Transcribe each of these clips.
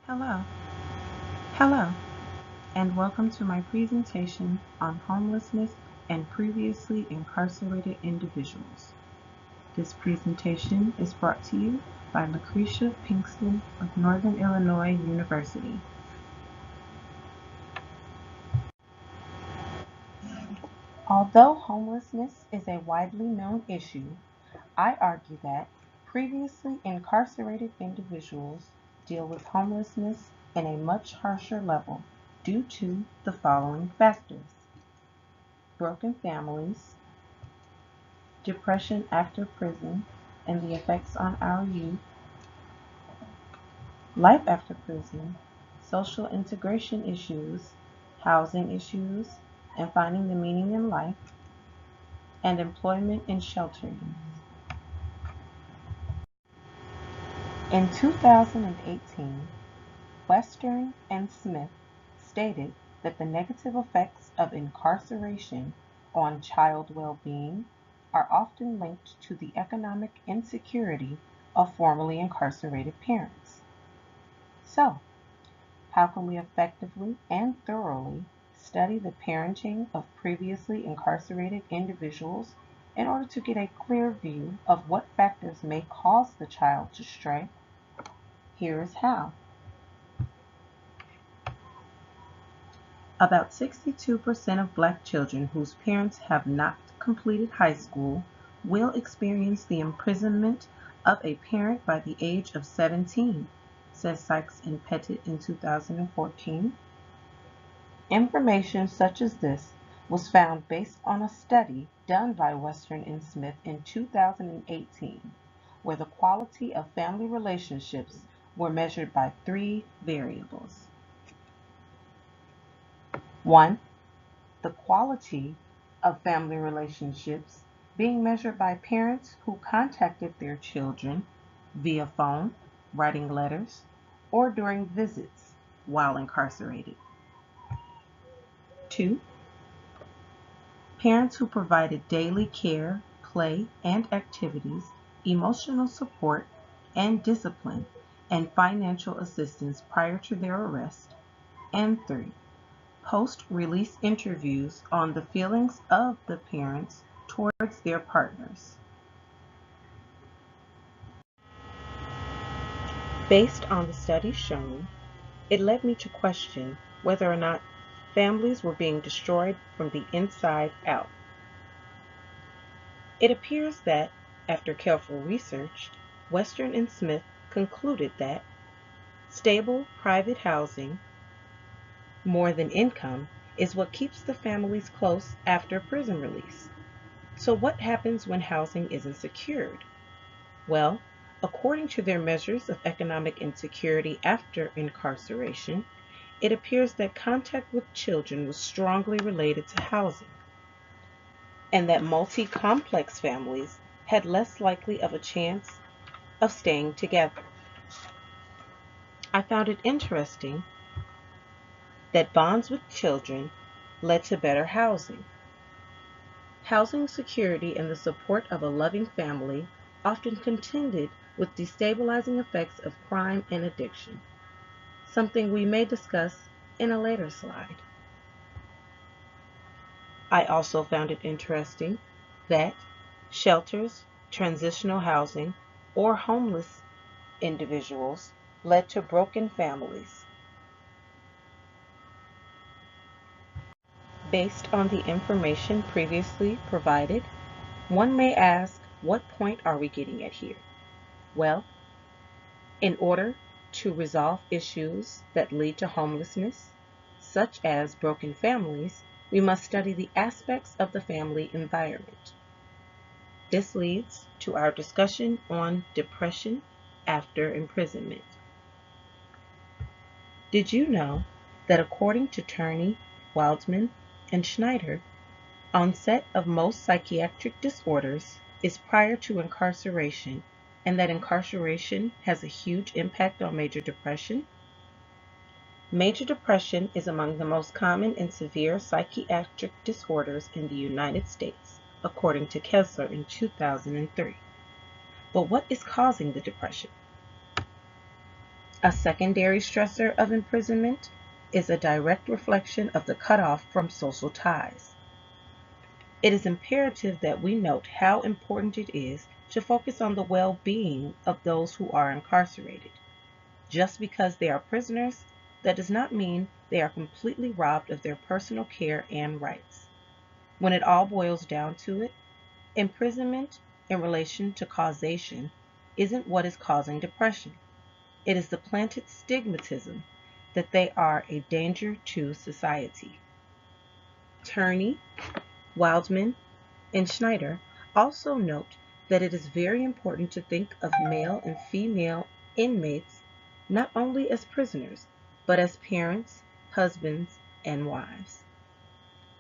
Hello, hello, and welcome to my presentation on homelessness and previously incarcerated individuals. This presentation is brought to you by Cresha Pinkston of Northern Illinois University. Although homelessness is a widely known issue, I argue that previously incarcerated individuals deal with homelessness in a much harsher level due to the following factors: broken families, depression after prison and the effects on our youth, life after prison, social integration issues, housing issues, and finding the meaning in life, and employment and sheltering. In 2018, Western and Smith stated that the negative effects of incarceration on child well-being are often linked to the economic insecurity of formerly incarcerated parents. So, how can we effectively and thoroughly study the parenting of previously incarcerated individuals in order to get a clear view of what factors may cause the child to stray? Here is how. About 62% of Black children whose parents have not completed high school will experience the imprisonment of a parent by the age of 17, says Sykes and Pettit in 2014. Information such as this was found based on a study done by Western and Smith in 2018, where the quality of family relationships were measured by three variables. 1. The quality of family relationships being measured by parents who contacted their children via phone, writing letters, or during visits while incarcerated. 2. Parents who provided daily care, play, and activities, emotional support, and discipline, and financial assistance prior to their arrest. And 3. Post-release interviews on the feelings of the parents towards their partners. Based on the studies shown, it led me to question whether or not families were being destroyed from the inside out. It appears that, after careful research, Western and Smith concluded that stable private housing, more than income, is what keeps the families close after prison release. So what happens when housing isn't secured? Well, according to their measures of economic insecurity after incarceration, it appears that contact with children was strongly related to housing, and that multi-complex families had less likely of a chance of staying together. I found it interesting that bonds with children led to better housing. Housing security and the support of a loving family often contended with destabilizing effects of crime and addiction, something we may discuss in a later slide. I also found it interesting that shelters, transitional housing, or homeless individuals led to broken families. Based on the information previously provided, one may ask, what point are we getting at here? Well, in order to resolve issues that lead to homelessness, such as broken families, we must study the aspects of the family environment. This leads to our discussion on depression after imprisonment. Did you know that according to Turney, Wildman, and Schneider, onset of most psychiatric disorders is prior to incarceration, and that incarceration has a huge impact on major depression? Major depression is among the most common and severe psychiatric disorders in the United States, according to Kessler in 2003. But what is causing the depression? A secondary stressor of imprisonment is a direct reflection of the cutoff from social ties. It is imperative that we note how important it is to focus on the well-being of those who are incarcerated. Just because they are prisoners, that does not mean they are completely robbed of their personal care and rights. When it all boils down to it, imprisonment in relation to causation isn't what is causing depression. It is the planted stigmatism that they are a danger to society. Turney, Wildman, and Schneider also note that it is very important to think of male and female inmates not only as prisoners, but as parents, husbands, and wives.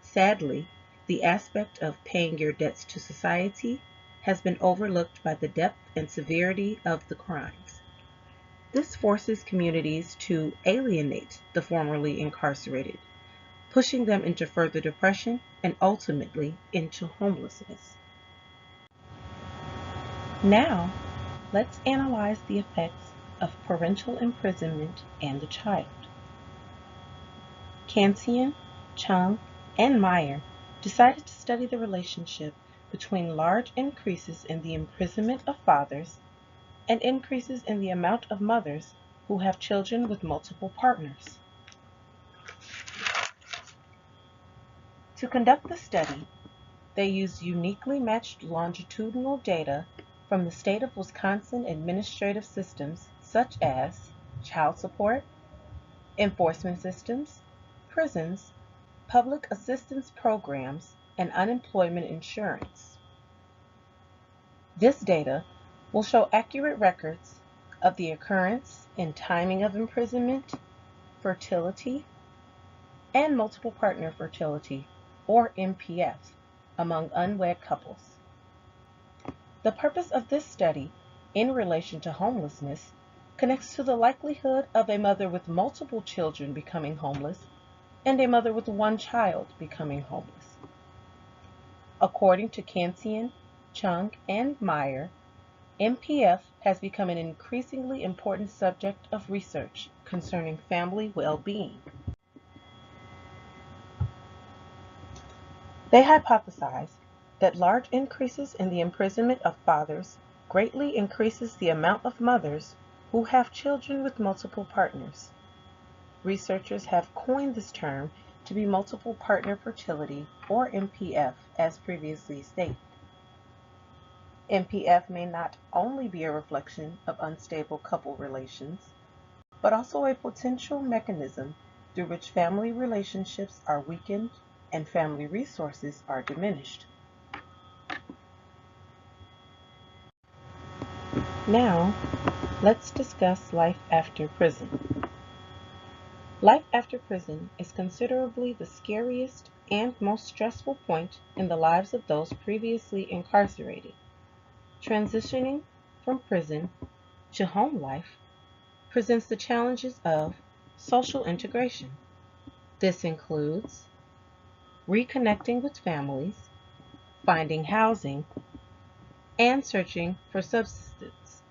Sadly, the aspect of paying your debts to society has been overlooked by the depth and severity of the crimes. This forces communities to alienate the formerly incarcerated, pushing them into further depression and ultimately into homelessness. Now, let's analyze the effects of parental imprisonment and the child. Kantian, Chung, and Meyer decided to study the relationship between large increases in the imprisonment of fathers and increases in the amount of mothers who have children with multiple partners. To conduct the study, they used uniquely matched longitudinal data from the state of Wisconsin administrative systems such as child support, enforcement systems, prisons, public assistance programs, and unemployment insurance. This data will show accurate records of the occurrence and timing of imprisonment, fertility, and multiple partner fertility, or MPF, among unwed couples. The purpose of this study, in relation to homelessness, connects to the likelihood of a mother with multiple children becoming homeless and a mother with one child becoming homeless. According to Kantian, Chung, and Meyer, MPF has become an increasingly important subject of research concerning family well-being. They hypothesize that large increases in the imprisonment of fathers greatly increases the amount of mothers who have children with multiple partners. Researchers have coined this term to be multiple partner fertility, or MPF, as previously stated. MPF may not only be a reflection of unstable couple relations, but also a potential mechanism through which family relationships are weakened and family resources are diminished. Now, let's discuss life after prison. Life after prison is considerably the scariest and most stressful point in the lives of those previously incarcerated. Transitioning from prison to home life presents the challenges of social integration. This includes reconnecting with families, finding housing, and searching for subsistence.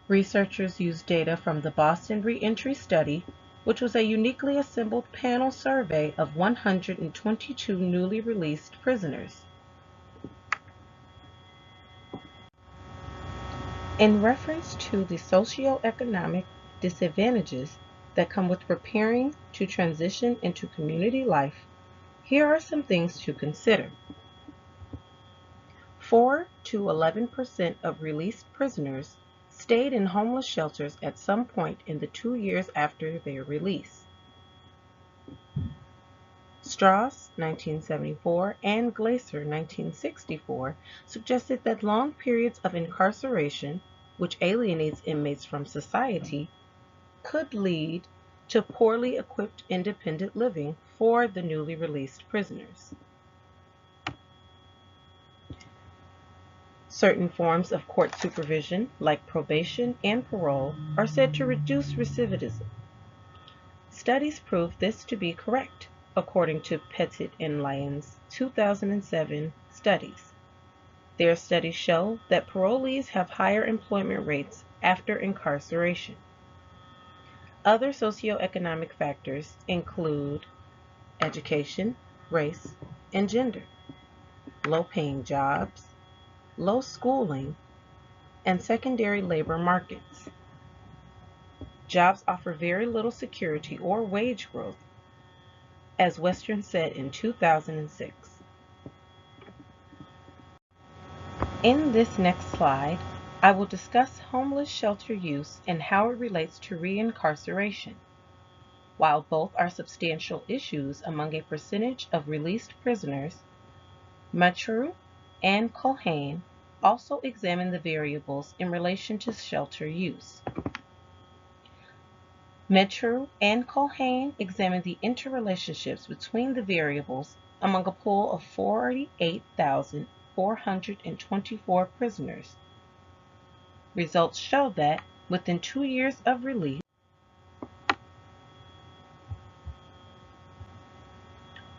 Researchers used data from the Boston Reentry Study, which was a uniquely assembled panel survey of 122 newly released prisoners. In reference to the socioeconomic disadvantages that come with preparing to transition into community life, here are some things to consider. 4 to 11% of released prisoners stayed in homeless shelters at some point in the 2 years after their release. Strauss, 1974, and Glaser, 1964, suggested that long periods of incarceration, which alienates inmates from society, could lead to poorly equipped independent living for the newly released prisoners. Certain forms of court supervision, like probation and parole, are said to reduce recidivism. Studies prove this to be correct, according to Pettit and Lyons' 2007 studies. Their studies show that parolees have higher employment rates after incarceration. Other socioeconomic factors include education, race, and gender, low-paying jobs, low schooling, and secondary labor markets. Jobs offer very little security or wage growth, as Western said in 2006. In this next slide, I will discuss homeless shelter use and how it relates to reincarceration. While both are substantial issues among a percentage of released prisoners, Mathieu and Culhane also examine the variables in relation to shelter use. Mathieu and Culhane examine the interrelationships between the variables among a pool of 48,424 prisoners. Results show that within 2 years of release,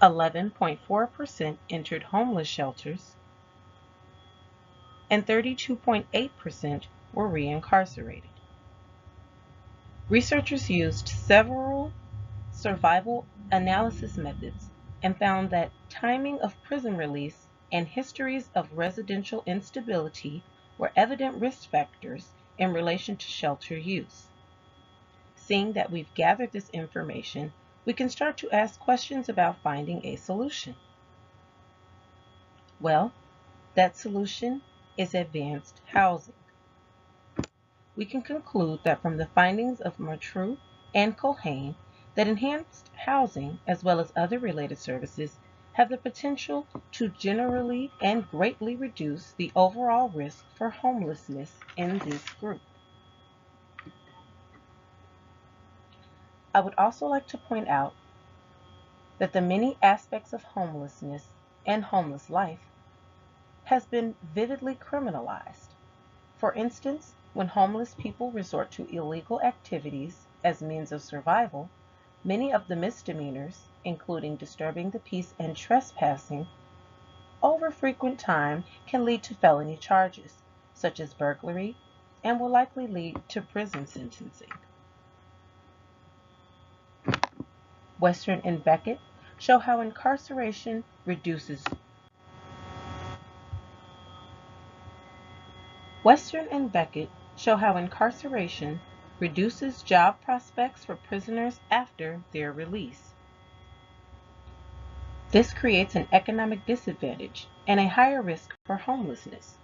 11.4% entered homeless shelters and 32.8% were reincarcerated. Researchers used several survival analysis methods and found that timing of prison release and histories of residential instability were evident risk factors in relation to shelter use. Seeing that we've gathered this information, we can start to ask questions about finding a solution. Well, that solution is advanced housing. We can conclude that from the findings of Mathieu and Culhane that enhanced housing, as well as other related services, have the potential to generally and greatly reduce the overall risk for homelessness in this group. I would also like to point out that the many aspects of homelessness and homeless life has been vividly criminalized. For instance, when homeless people resort to illegal activities as means of survival, many of the misdemeanors, including disturbing the peace and trespassing, over frequent time can lead to felony charges, such as burglary, and will likely lead to prison sentencing. Western and Beckett show how incarceration reduces job prospects for prisoners after their release. This creates an economic disadvantage and a higher risk for homelessness.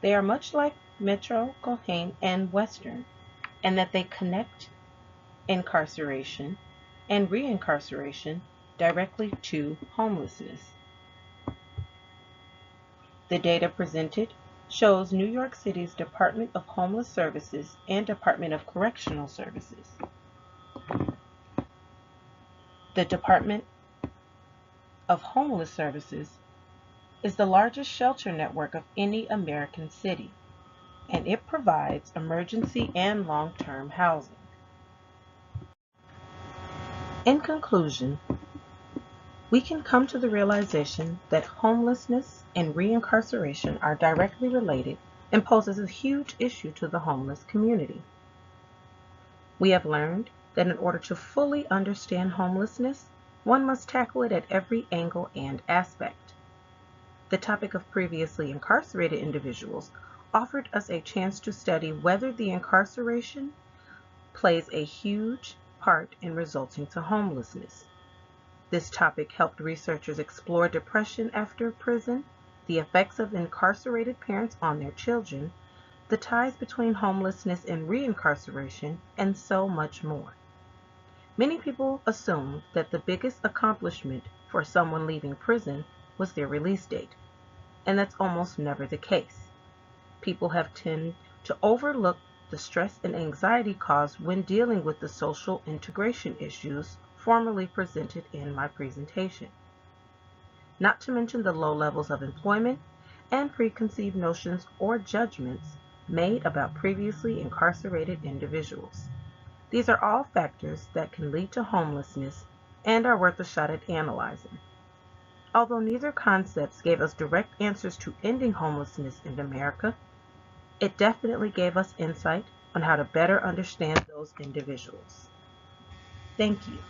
They are much like Mathieu, Culhane, and Western, in that they connect incarceration and reincarceration directly to homelessness. The data presented shows New York City's Department of Homeless Services and Department of Correctional Services. The Department of Homeless Services is the largest shelter network of any American city, and it provides emergency and long-term housing. In conclusion, we can come to the realization that homelessness and reincarceration are directly related and poses a huge issue to the homeless community. We have learned that in order to fully understand homelessness, one must tackle it at every angle and aspect. The topic of previously incarcerated individuals offered us a chance to study whether the incarceration plays a huge part in resulting to homelessness. This topic helped researchers explore depression after prison, the effects of incarcerated parents on their children, the ties between homelessness and reincarceration, and so much more. Many people assume that the biggest accomplishment for someone leaving prison was their release date, and that's almost never the case. People have tended to overlook the stress and anxiety caused when dealing with the social integration issues formerly presented in my presentation, not to mention the low levels of employment and preconceived notions or judgments made about previously incarcerated individuals. These are all factors that can lead to homelessness and are worth a shot at analyzing. Although neither concepts gave us direct answers to ending homelessness in America, it definitely gave us insight on how to better understand those individuals. Thank you.